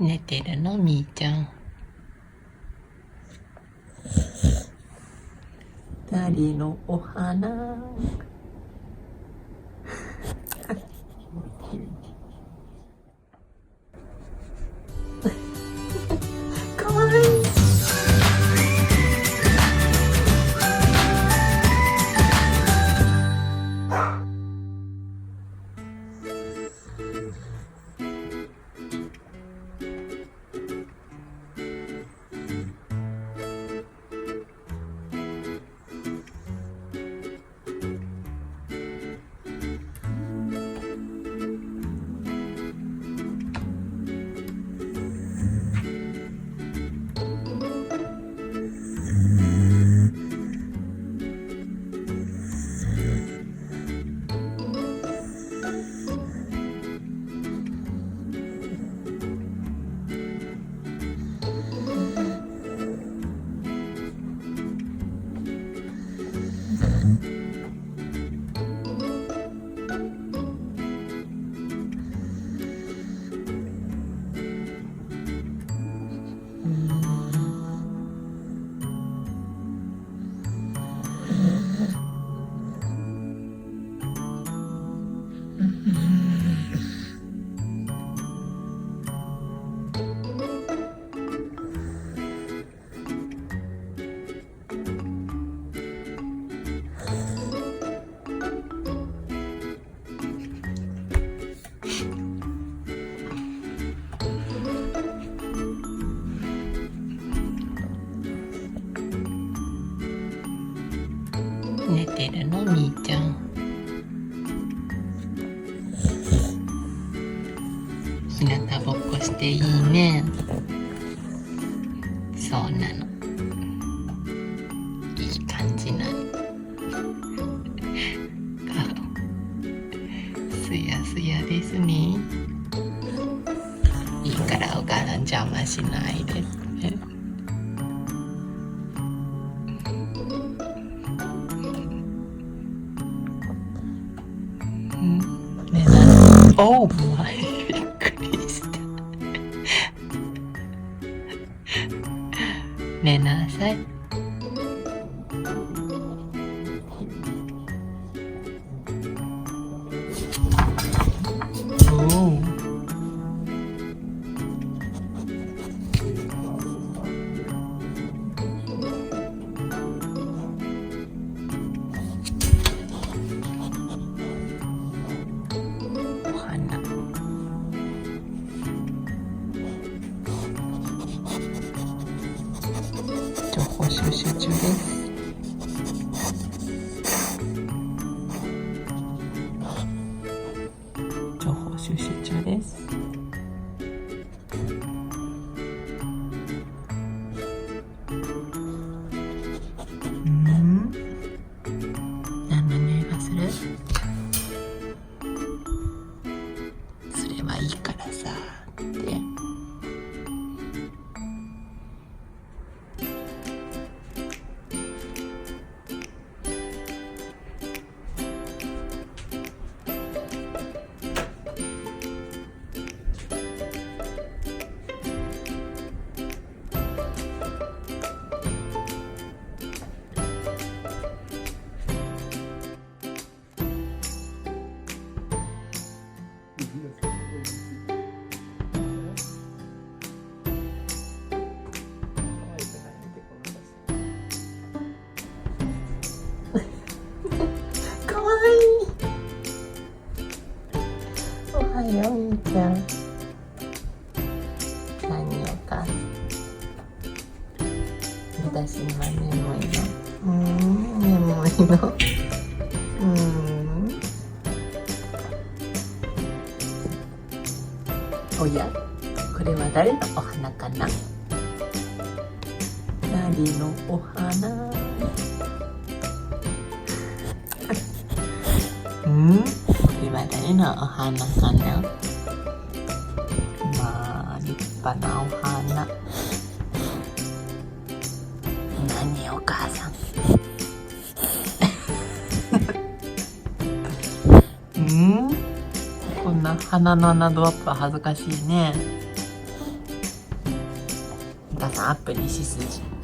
寝てるのみーちゃん。ダリのお花かわいい。寝てるのみーちゃん。日向ぼっこしていいね。そうなの、いい感じなの。すやすやですね。いいからお母さん邪魔しないでね。ねな、おーまい、びっくりした。寝なさい。おー。お花。情報収集中です。情報収集中です。何の匂いがする？それはいいからさってかわいい。おはようみーちゃん。何をか私今眠いの。眠いの。おや、これは誰のお花かな？誰のお花？これは誰のお花かな？まあ立派なお花。何お母さん。こんな鼻の穴ドアップは恥ずかしいね。母さんアプリしすぎ。